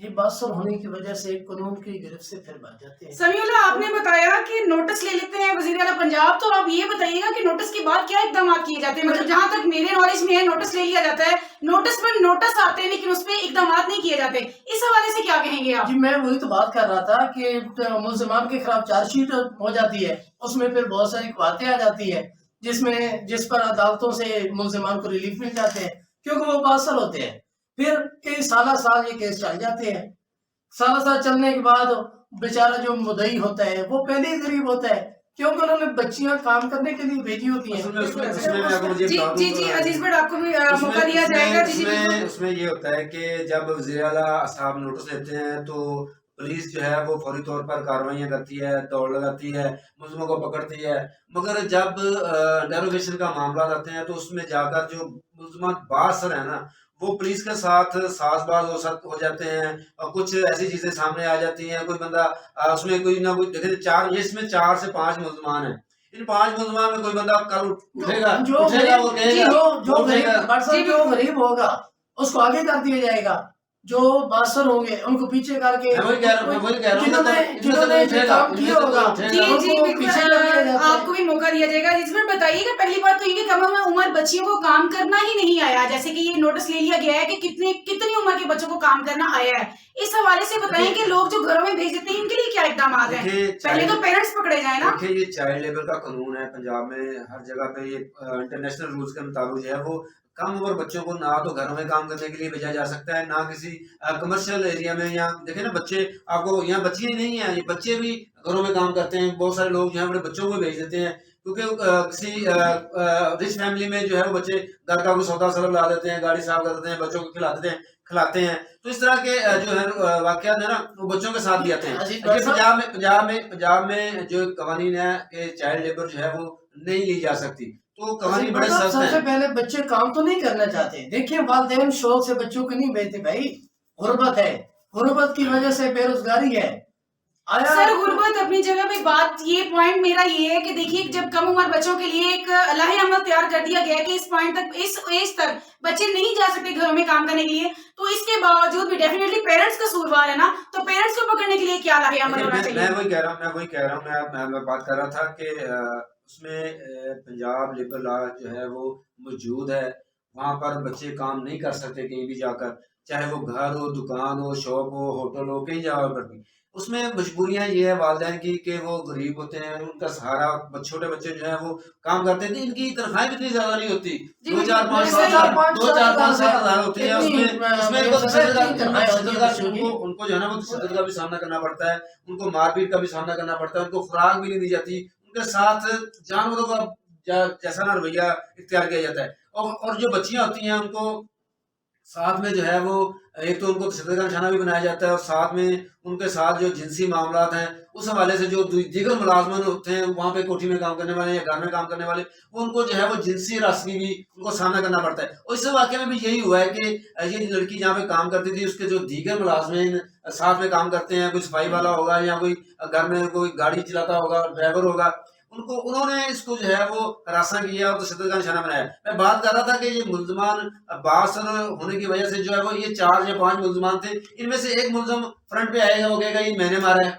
یہ باثر ہونے کی وجہ سے قانون کی گرفت سے پھر بچ جاتے ہیں. سمیع اللہ، آپ نے بتایا کہ نوٹس لے لیتے ہیں وزیر اعلیٰ پنجاب، تو آپ یہ بتائیے گا کہ نوٹس کے بعد کیا اقدامات کیے جاتے ہیں؟ مطلب جہاں تک میرے نالج میں ہے، نوٹس لے لیا جاتا ہے، نوٹس پر نوٹس آتے ہیں لیکن اس پہ اقدامات نہیں کیے جاتے. اس حوالے سے کیا کہیں گے آپ؟ جی میں وہی تو بات کر رہا تھا کہ ملزمان کے خلاف چارج شیٹ ہو جاتی ہے، اس میں پھر بہت ساری باتیں آ جاتی ہے جس پر عدالتوں سے ملزمان کو ریلیف مل جاتے ہیں کیونکہ وہ باثر ہوتے ہیں. پھر کئی سال یہ کیس چل جاتے ہیں. سال چلنے کے بعد بیچارہ جو مدعی ہوتا ہے وہ پہلے ہی غریب ہوتا ہے کیونکہ انہوں نے بچیاں کام کرنے کے لیے بھیجی ہوتی ہیں. جی عزیز بھٹ، آپ کو بھی موقع دیا جائے گا. اس میں یہ ہوتا ہے کہ جب وزیر اعلیٰ صاحب نوٹس لیتے ہیں تو پولیس جو ہے وہ فوری طور پر کارروائیاں کرتی ہے، دوڑ لگاتی ہے، ملزموں کو پکڑتی ہے. مگر جب ڈیروگیشن کا معاملات آتے ہیں تو اس میں جا کر جو ملزمان باثر ہیں نا، وہ پولیس کے ساتھ ساز باز ہو جاتے ہیں اور کچھ ایسی چیزیں سامنے آ جاتی ہیں. کوئی بندہ اس میں کوئی نہ کوئی دیکھیں، اس میں 4 سے 5 ملزمان ہیں. ان 5 ملزمان میں کوئی بندہ کل اٹھے گا وہ کہے گا جو غریب ہوگا اس کو آگے کر دیا جائے گا، جو باثر ہوں گے ان کو پیچھے کر کے جنہوں نے کام کیا ہوگا پیچھے کر دیا جاتا ہے. آپ کو بھی موقع دیا جائے گا. اس پر بتائیے گا، پہلی بات تو یہ کہ کم عمر بچیوں کو کام کرنا ہی نہیں آیا، جیسے کہ یہ نوٹس لے لیا گیا ہے کہ کتنی عمر کے بچوں کو کام کرنا آیا ہے. اس حوالے سے بتائیں کہ لوگ جو گھروں میں بھیج دیتے ہیں ان کے لیے کیا اقدامات ہیں؟ پہلے تو پیرنٹس پکڑے جائیں نا. دیکھیں، یہ چائلڈ لیبر کا قانون ہے پنجاب میں، ہر جگہ پہ یہ انٹرنیشنل رولز کے مطابق جو ہے وہ کم عمر بچوں کو نہ تو گھروں میں کام کرنے کے لیے بھیجا جا سکتا ہے، نہ کسی کمرشل ایریا میں. یا دیکھیں نا، بچے آپ کو یہاں بچیاں نہیں ہیں، یہ بچے بھی گھروں میں کام کرتے ہیں. بہت سارے لوگ جو ہیں اپنے بچوں کو بھیج دیتے ہیں کیونکہ کسی رچ فیملی میں جو ہے وہ بچے گھر کا کوئی سودا سرب لا دیتے ہیں، گاڑی صاف کر دیتے ہیں، بچوں کو کھلاتے ہیں. تو اس طرح کے جو ہے واقعات ہیں نا، وہ بچوں کے ساتھ بھی آتے ہیں. پنجاب میں جو قوانین ہے کہ چائلڈ لیبر جو ہے وہ نہیں لی جا سکتی، تو قوانین بڑے سخت ہیں. سب سے پہلے بچے کام تو نہیں کرنا چاہتے. دیکھیں، والدین شوق سے بچوں کو نہیں بھیجتے. بھائی غربت ہے، غربت کی وجہ سے بے روزگاری ہے. سر، غربت اپنی جگہ پہ، بات یہ پوائنٹ میرا یہ ہے کہ دیکھیے، جب کم عمر بچوں کے لیے ایک لاہ عمل تیار کر دیا گیا کہ اس پوائنٹ تک، اس ایج تک بچے نہیں جا سکتے گھروں میں کام کرنے کے لیے، تو اس کے باوجود بھی ڈیفینیٹلی پیرنٹس قصوروار ہے نا. تو پیرنٹس کو پکڑنے کے لیے کیا لاہ عمل ہونا چاہیے؟ میں وہی کہہ رہا ہوں میں بات کر رہا تھا کہ اس میں پنجاب لیبر لا جو ہے وہ موجود ہے. وہاں پر بچے کام نہیں کر سکتے کہیں بھی جا کر، چاہے وہ گھر ہو، دکان ہو، شاپ ہو، ہوٹل ہو، کہیں جگہ پر بھی. اس میں مجبوریاں یہ ہے والدین کی کہ وہ غریب ہوتے ہیں، ان کا سہارا چھوٹے بچے جو ہیں وہ کام کرتے ہیں. ان کی تنخواہیں بھی اتنی زیادہ نہیں ہوتی، 2-4-5 ہزار ہوتی ہیں. اس میں ان کو جو ہے نا وہ تشدد کا بھی سامنا کرنا پڑتا ہے، ان کو مار پیٹ کا بھی سامنا کرنا پڑتا ہے، ان کو خوراک بھی نہیں دی جاتی. ان کے ساتھ جانوروں کا جیسا نا رویہ اختیار کیا جاتا ہے. اور جو بچیاں ہوتی ہیں ان کو ساتھ میں جو ہے وہ ایک تو ان کو تشدد کا نشانہ بھی بنایا جاتا ہے، اور ساتھ میں ان کے ساتھ جو جنسی معاملات ہیں اس حوالے سے جو دیگر ملازمین ہوتے ہیں وہاں پہ کوٹھی میں کام کرنے والے یا گھر میں کام کرنے والے، وہ ان کو جو ہے وہ جنسی ہراسانی بھی ان کو سامنا کرنا پڑتا ہے. اور اس واقعے میں بھی یہی ہوا ہے کہ یہ لڑکی جہاں پہ کام کرتی تھی، اس کے جو دیگر ملازمین ساتھ میں کام کرتے ہیں، کوئی صفائی والا ہوگا یا کوئی گھر میں کوئی گاڑی چلاتا ہوگا، ڈرائیور ہوگا، انہوں نے اس کو جو ہے وہ ہراساں کیا اور تشدد کا نشانہ بنایا. میں بات کر رہا تھا کہ یہ ملزمان باثر ہونے کی وجہ سے جو ہے وہ یہ 4 یا 5 ملزمان تھے. ان میں سے ایک ملزم فرنٹ پہ آئے گا، وہ کہے گا یہ میں نے مارا ہے.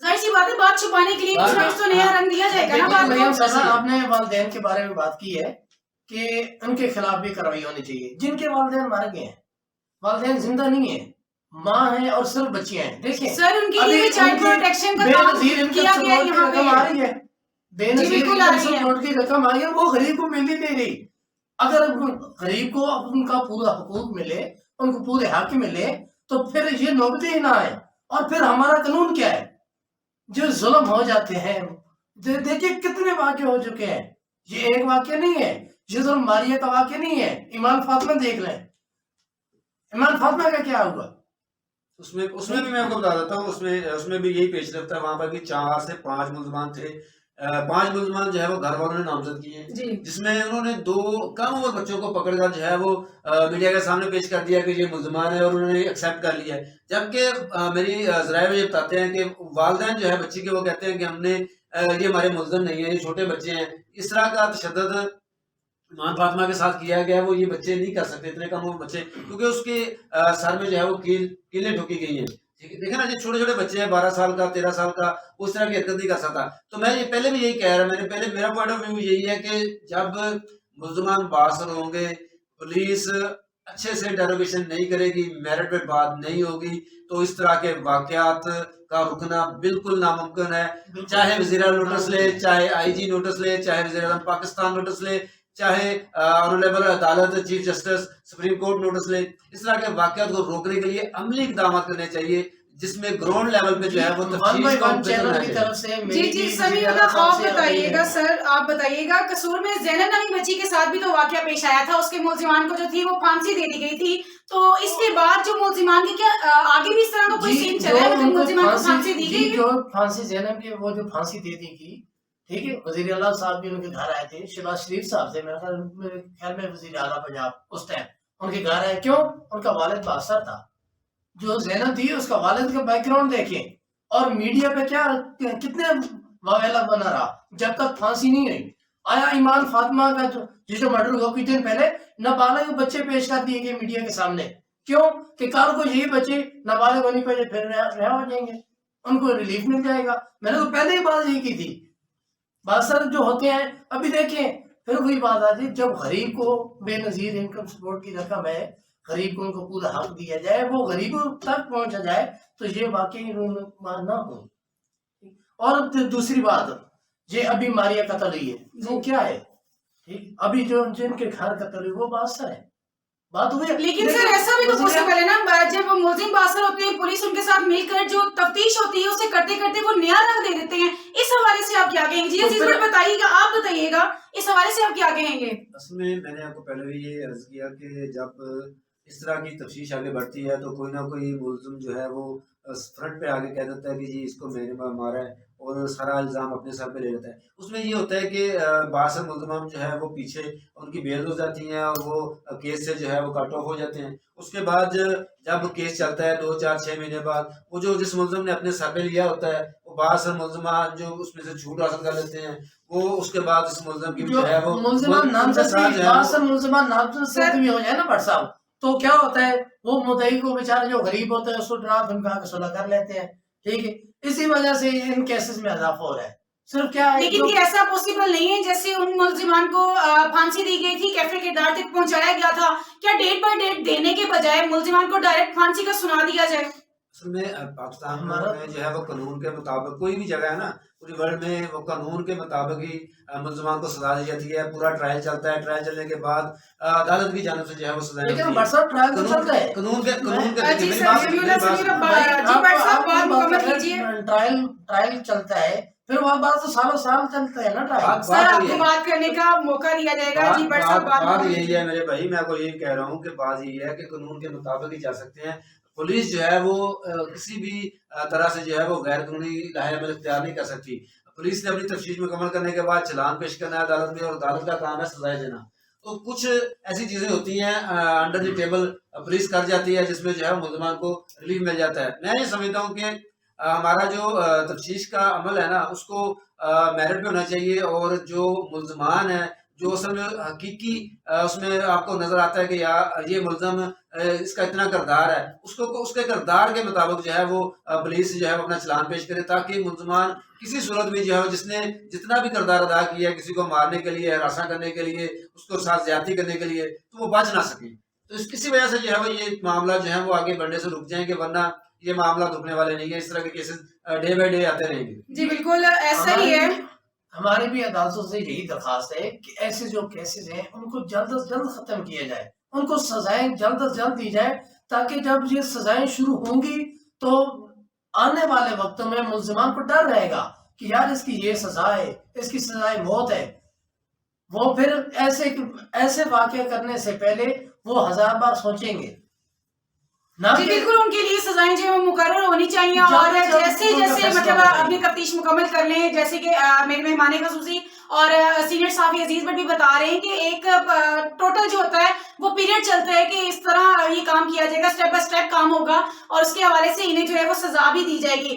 ظاہر سی بات ہے، بات چھپانے کے لیے کچھ نہ کچھ تو نیا رنگ دیا جائے گا نا بات کو. آپ نے والدین کے بارے میں بات کی ہے کہ ان کے خلاف بھی کارروائی ہونی چاہیے. جن کے والدین مارے گئے ہیں، والدین زندہ نہیں ہیں، ماں ہیں اور صرف بچیاں ہیں. دیکھیں سر، ان کے لیے چائلڈ پروٹیکشن کا کام کیا گیا ہے یہاں پہ. آ رہی ہے بے نظیر نوٹ کی رقم آئی ہے، وہ غریب کو مل ہی نہیں رہی. اگر غریب کو ان کا پورا حقوق ملے، ان کو پورے حق ملے، تو پھر یہ نوبتیں ہی نہ آئے. اور پھر ہمارا قانون کیا ہے؟ جو ظلم ہو جاتے ہیں، دیکھیے کتنے واقع ہو چکے ہیں. یہ ایک واقعہ نہیں ہے، یہ ظلم ماریہ کا واقعہ نہیں ہے. ایمان فاطمہ دیکھ لیں، ایمان فاطمہ کا کیا ہوا. اس میں بھی میں آپ کو بتا دیتا ہوں، اس میں بھی یہی پیش رفت ہے. وہاں پر بھی 4 سے 5 ملزمان تھے. 5 ملزمان جو ہے وہ گھر والوں نے نامزد کیے، جس میں انہوں نے 2 کم عمر بچوں کو پکڑ کر جو ہے وہ میڈیا کے سامنے پیش کر دیا کہ یہ ملزمان ہے، اور انہوں نے ایکسیپٹ کر لیا ہے. جبکہ میری ذرائع یہ بتاتے ہیں کہ والدین جو ہے بچی کے وہ کہتے ہیں کہ ہم نے یہ ہمارے ملزم نہیں ہیں، یہ چھوٹے بچے ہیں. اس طرح کا تشدد مان فاطمہ کے ساتھ کیا گیا وہ یہ بچے نہیں کر سکتے، اتنے کم عمر بچے، کیونکہ اس کے سر میں جو ہے وہ کیلیں ٹھوکی گئی ہیں. دیکھیں نا جو چھوٹے چھوٹے بچے ہیں 12 سال کا 13 سال کا، اس طرح کی حرکت نہیں کر سکتا. تو میں یہ پہلے بھی یہی کہہ رہا، میرا پوائنٹ آف ویو یہی ہے کہ جب ملزمان بااثر ہوں گے، پولیس اچھے سے انٹروگیشن نہیں کرے گی، میرٹ پہ بات نہیں ہوگی، تو اس طرح کے واقعات کا رکنا بالکل ناممکن ہے. چاہے وزیر اعظم نوٹس لے، چاہے آئی جی نوٹس لے، چاہے وزیر اعظم پاکستان نوٹس لے، چاہے آنریبل عدالت chief justice supreme court notice لے. اس طرح کے واقعات کو روکنے کے لیے عملی اقدامات کرنے چاہیے، جس میں گراؤنڈ لیول پہ جو ہے وہ تفتیش کو چینل کی طرف سے جی سمیع اللہ آپ بتائیے گا سر، آپ بتائیے گا قصور میں زینب نامی بچی کے ساتھ بھی تو واقعہ پیش آیا تھا، اس کے ملزمان کو جو تھی وہ پھانسی دے دی گئی تھی، تو اس کے بعد جو ملزمان کی کیا آگے بھی اس طرح کا کوئی سین چلا ہے؟ ملزمان کو پھانسی دی گئی، جو پھانسی زینب کے وہ جو پھانسی دے دی گئی، ٹھیک ہے، وزیر اعلیٰ صاحب بھی ان کے گھر آئے تھے، شہباز شریف صاحب سے میرے خیال میں وزیر اعلیٰ پنجاب اس ٹائم ان کے گھر آئے. کیوں؟ ان کا والد بااثر تھا. جو زینب تھی اس کا والد کا بیک گراؤنڈ دیکھیں، اور میڈیا پہ کیا کتنے واویلا بنا رہا جب تک پھانسی نہیں ہوئی. آیا ایمان فاطمہ کا جو مرڈر ہوا کچھ دن پہلے، نابالغ بچے پیش کر دیے گئے میڈیا کے سامنے. کیوں کہ کل کو یہی بچے نابالغ ہونے پہ پھر رہا ہو جائیں گے، ان کو ریلیف مل جائے گا. میں نے تو پہلے ہی بات یہی کی تھی. باثر جو ہوتے ہیں ابھی دیکھیں، پھر وہی بات آتی جب غریب کو بے نظیر انکم سپورٹ کی رقم ہے، غریب کو ان کو پورا حق دیا جائے، وہ غریبوں تک پہنچا جائے، تو یہ واقعی رونما نہ ہو. اور دوسری بات، یہ ابھی ماریا قتل ہوئی ہے، وہ کیا ہے؟ ابھی جو جن کے گھر قتل ہوئی وہ باثر ہے. بات ہوئی، لیکن سر ایسا بھی تو پوسیبل ہے نا، جب ملزم باثر ہوتے ہیں پولیس ان کے ساتھ مل کر جو تفتیش ہوتی ہے اسے کرتے کرتے وہ نیا رنگ دے دیتے ہیں. اس حوالے سے آپ کیا کہیں گے؟ جی عزیز بھائی بتائیے گا، آپ بتائیے گا اس حوالے سے آپ کیا کہیں گے؟ اصل میں نے آپ کو پہلے بھی یہ عرض کیا کہ جب اس طرح کی تفتیش آگے بڑھتی ہے تو کوئی نہ کوئی ملزم جو ہے وہ فرنٹ پہ آگے کہہ دیتا ہے کہ جی اس کو میں نے مارا ہے، اور سارا الزام اپنے سر پہ لے لیتا ہے. اس میں یہ ہوتا ہے کہ بااثر ملزمان جو ہے وہ پیچھے ان کی بیل ہو جاتی ہیں اور وہ کیس سے جو ہے وہ کٹ آف ہو جاتے ہیں. اس کے بعد جب کیس چلتا ہے 2 4 6 مہینے بعد، وہ جو جس ملزم نے اپنے سر پہ لیا ہوتا ہے وہ بااثر ملزمان جو اس میں سے چھوٹ حاصل کر لیتے ہیں، وہ اس کے بعد اس ملزم کی جو ہے وہ ملزمان نامزد بااثر ملزمان نامزد بھی ہو جائے نا بٹ صاحب، تو کیا ہوتا ہے وہ مدعی کو بیچارہ جو غریب ہوتا ہے اس کو ڈرا دھمکا کے صلح کر لیتے ہیں. ٹھیک ہے، اسی وجہ سے ان کیسز میں اضافہ ہو رہا ہے. صرف کیا ہے، لیکن یہ ایسا پوسیبل نہیں ہے جیسے ان ملزمان کو پھانسی دی گئی تھی، کیفر کردار تک پہنچایا گیا تھا، کیا ڈیٹ بائی ڈیٹ دینے کے بجائے ملزمان کو ڈائریکٹ پھانسی کا سنا دیا جائے؟ اصل میں پاکستان میں جو ہے وہ قانون کے مطابق، کوئی بھی جگہ ہے نا پوری ورلڈ میں، وہ قانون کے مطابق ہی ملزمان کو سزا دی جاتی ہے. پورا ٹرائل چلتا ہے، ٹرائل چلنے کے بعد عدالت کی جانب سے جو ہے وہ سزا لیکن بٹ صاحب ٹرائل تو چل رہا ہے، قانون کے جی سر سمیع اللہ جی بٹ صاحب بات مکمل کیجیے. ٹرائل چلتا ہے، پھر وہ بات تو سالوں سال چلتا ہے نا ٹرائل. سر آپ کو بات کرنے کا موقع دیا جائے گا. جی بٹ صاحب بات یہی ہے میرے بھائی، میں آپ کو یہی کہہ رہا ہوں کہ بات یہی ہے کہ قانون کے مطابق ہی چل سکتے ہیں. پولیس جو ہے وہ کسی بھی طرح سے جو ہے وہ غیر قانونی لاہے عمل اختیار نہیں کر سکتی. پولیس نے اپنی تفتیش مکمل کرنے کے بعد چلان پیش کرنا ہے عدالت میں، اور عدالت کا کام ہے سزائیں دینا. تو کچھ ایسی چیزیں ہوتی ہیں انڈر دی ٹیبل پولیس کر جاتی ہے جس میں جو ہے ملزمان کو ریلیف مل جاتا ہے. میں یہ سمجھتا ہوں کہ ہمارا جو تفتیش کا عمل ہے نا اس کو میرٹ پہ ہونا چاہیے، اور جو ملزمان ہیں جو اصل میں حقیقی اس میں آپ کو نظر آتا ہے کہ یار یہ ملزم اس کا اتنا کردار ہے، اس کے کردار کے مطابق جو ہے وہ پولیس جو ہے وہ اپنا چلان پیش کرے، تاکہ ملزمان کسی صورت میں جو ہے جس نے جتنا بھی کردار ادا کیا ہے کسی کو مارنے کے لیے، ہراساں کرنے کے لیے، اس کو ساتھ زیادتی کرنے کے لیے، تو وہ بچ نہ سکے. تو کسی وجہ سے جو ہے وہ یہ معاملہ جو ہے وہ آگے بڑھنے سے رک جائیں گے، ورنہ یہ معاملہ رکنے والے نہیں ہیں. اس طرح کے کیسز ڈے بائی ڈے آتے رہیں گے. جی بالکل ایسا ہی ہے. ہماری بھی عدالتوں سے یہی درخواست ہے کہ ایسے جو کیسز ہیں ان کو جلد از جلد ختم کیا جائے، ان کو سزائیں جلد از جلد دی جائے، تاکہ جب یہ سزائیں شروع ہوں گی تو آنے والے وقتوں میں ملزمان کو ڈر رہے گا کہ یار اس کی یہ سزا ہے، اس کی سزائے موت ہے. وہ پھر ایسے واقعہ کرنے سے پہلے وہ 1000 بار سوچیں گے. جی بالکل ان کے لیے سزائیں جو مقرر ہونی چاہیے، اور جیسے جیسے مطلب اپنی تفتیش مکمل کر لیں، جیسے کہ میرے مہمان خصوصی اور سینئر صحافی عزیز بٹ بھی بتا رہے ہیں کہ ایک ٹوٹل جو ہوتا ہے وہ پیریڈ چلتا ہے کہ اس طرح یہ کام کیا جائے گا، سٹیپ بائی سٹیپ کام ہوگا، اور اس کے حوالے سے انہیں جو ہے وہ سزا بھی دی جائے گی.